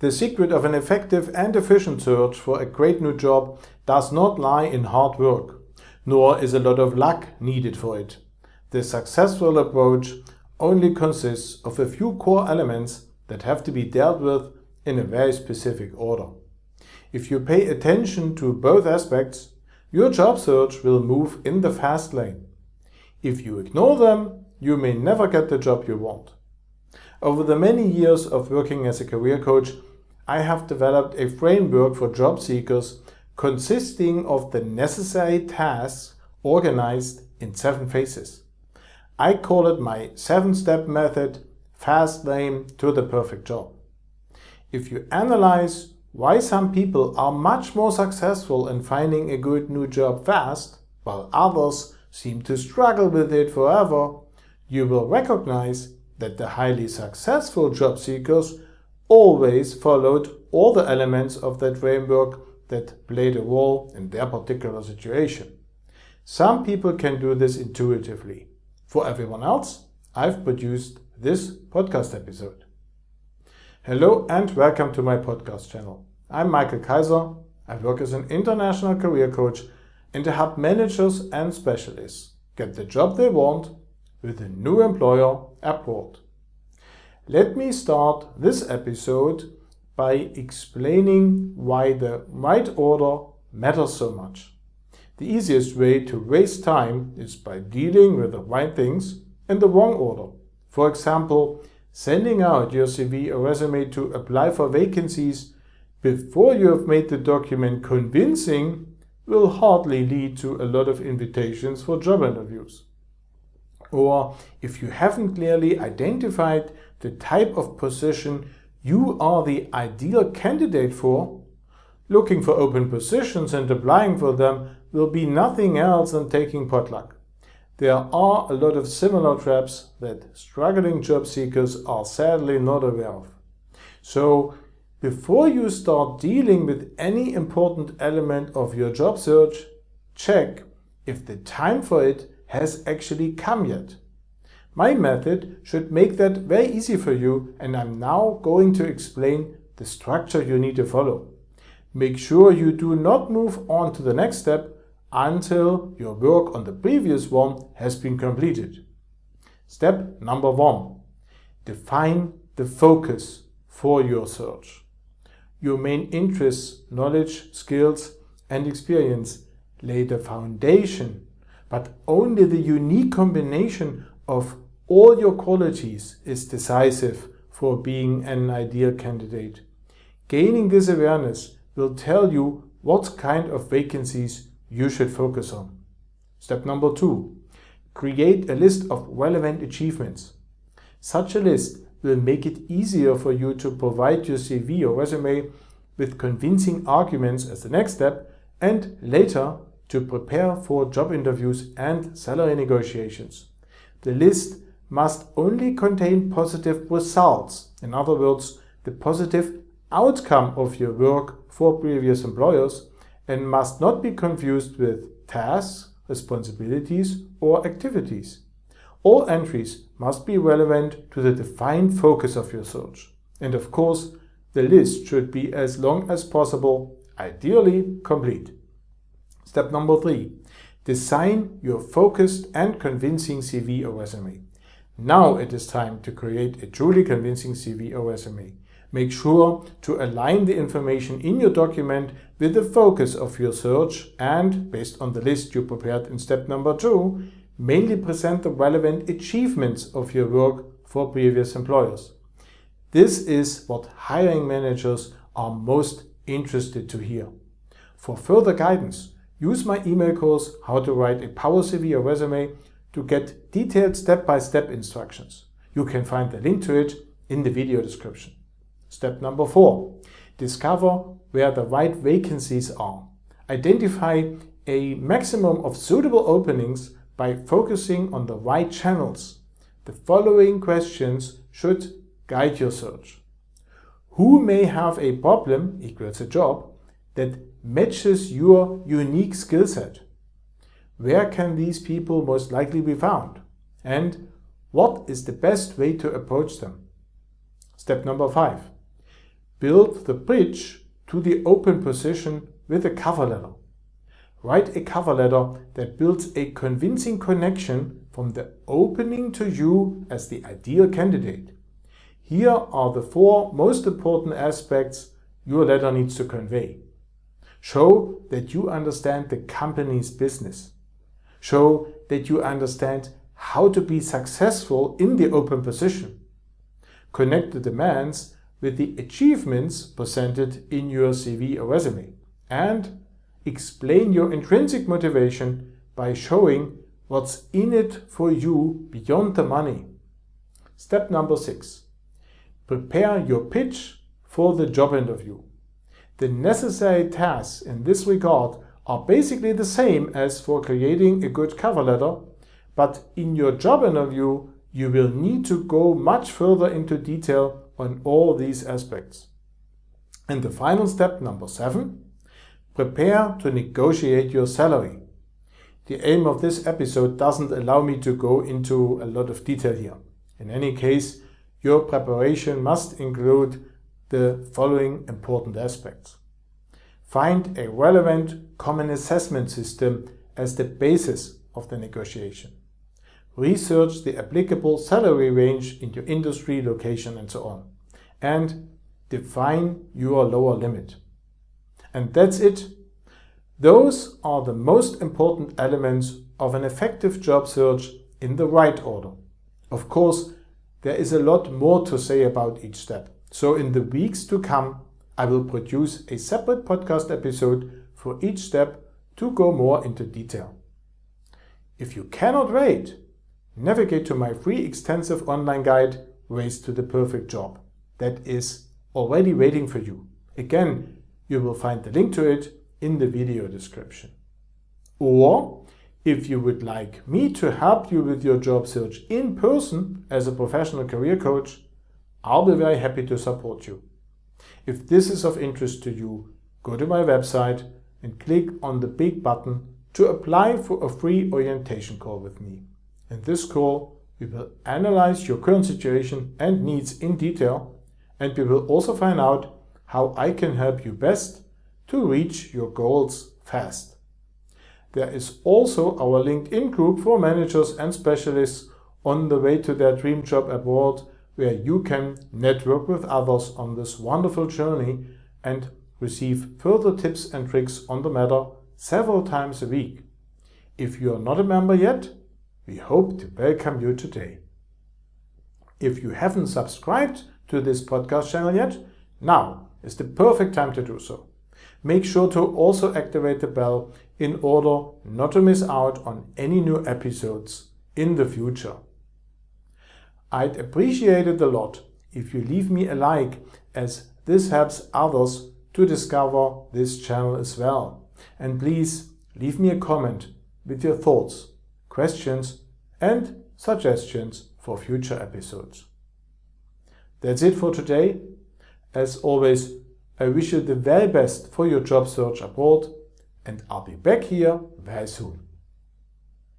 The secret of an effective and efficient search for a great new job does not lie in hard work, nor is a lot of luck needed for it. The successful approach only consists of a few core elements that have to be dealt with in a very specific order. If you pay attention to both aspects, your job search will move in the fast lane. If you ignore them, you may never get the job you want. Over the many years of working as a career coach, I have developed a framework for job seekers consisting of the necessary tasks organized in 7 phases. I call it my 7-step method, fast lane to the perfect job. If you analyze why some people are much more successful in finding a good new job fast, while others seem to struggle with it forever, you will recognize that the highly successful job seekers always followed all the elements of that framework that played a role in their particular situation. Some people can do this intuitively. For everyone else, I've produced this podcast episode. Hello and welcome to my podcast channel. I'm Michael Kaiser. I work as an international career coach and I help managers and specialists get the job they want with a new employer abroad. Let me start this episode by explaining why the right order matters so much. The easiest way to waste time is by dealing with the right things in the wrong order. For example, sending out your CV or resume to apply for vacancies before you have made the document convincing will hardly lead to a lot of invitations for job interviews. Or if you haven't clearly identified the type of position you are the ideal candidate for, looking for open positions and applying for them will be nothing else than taking potluck. There are a lot of similar traps that struggling job seekers are sadly not aware of. So, before you start dealing with any important element of your job search, check if the time for it has actually come yet. My method should make that very easy for you, and I'm now going to explain the structure you need to follow. Make sure you do not move on to the next step until your work on the previous one has been completed. Step number 1. Define the focus for your search. Your main interests, knowledge, skills, and experience lay the foundation, but only the unique combination of all your qualities is decisive for being an ideal candidate. Gaining this awareness will tell you what kind of vacancies you should focus on. Step number 2. Create a list of relevant achievements. Such a list will make it easier for you to provide your CV or resume with convincing arguments as the next step, and later to prepare for job interviews and salary negotiations. The list must only contain positive results, in other words, the positive outcome of your work for previous employers, and must not be confused with tasks, responsibilities, or activities. All entries must be relevant to the defined focus of your search. And of course, the list should be as long as possible, ideally complete. Step number 3. Design your focused and convincing CV or resume. Now it is time to create a truly convincing CV or resume. Make sure to align the information in your document with the focus of your search and, based on the list you prepared in step number 2, mainly present the relevant achievements of your work for previous employers. This is what hiring managers are most interested to hear. For further guidance, use my email course, How to Write a Power CV or Resume, to get detailed step-by-step instructions. You can find the link to it in the video description. Step number 4. Discover where the right vacancies are. Identify a maximum of suitable openings by focusing on the right channels. The following questions should guide your search. Who may have a problem equals a job that matches your unique skill set? Where can these people most likely be found? And what is the best way to approach them? Step number 5. Build the bridge to the open position with a cover letter. Write a cover letter that builds a convincing connection from the opening to you as the ideal candidate. Here are the 4 most important aspects your letter needs to convey. Show that you understand the company's business. Show that you understand how to be successful in the open position. Connect the demands with the achievements presented in your CV or resume. And explain your intrinsic motivation by showing what's in it for you beyond the money. Step number 6. Prepare your pitch for the job interview. The necessary tasks in this regard are basically the same as for creating a good cover letter, but in your job interview you will need to go much further into detail on all these aspects. And the final step, number 7. Prepare to negotiate your salary. The aim of this episode doesn't allow me to go into a lot of detail here. In any case, your preparation must include the following important aspects. Find a relevant common assessment system as the basis of the negotiation. Research the applicable salary range in your industry, location, and so on. And define your lower limit. And that's it. Those are the most important elements of an effective job search in the right order. Of course, there is a lot more to say about each step. So in the weeks to come, I will produce a separate podcast episode for each step to go more into detail. If you cannot wait, navigate to my free extensive online guide, Race to the Perfect Job. That is already waiting for you. Again, you will find the link to it in the video description. Or, if you would like me to help you with your job search in person as a professional career coach, I'll be very happy to support you. If this is of interest to you, go to my website and click on the big button to apply for a free orientation call with me. In this call, we will analyze your current situation and needs in detail, and we will also find out how I can help you best to reach your goals fast. There is also our LinkedIn group for managers and specialists on the way to their dream job abroad, where you can network with others on this wonderful journey and receive further tips and tricks on the matter several times a week. If you are not a member yet, we hope to welcome you today. If you haven't subscribed to this podcast channel yet, now is the perfect time to do so. Make sure to also activate the bell in order not to miss out on any new episodes in the future. I'd appreciate it a lot if you leave me a like, as this helps others to discover this channel as well. And please leave me a comment with your thoughts, questions and suggestions for future episodes. That's it for today. As always, I wish you the very best for your job search abroad, and I'll be back here very soon.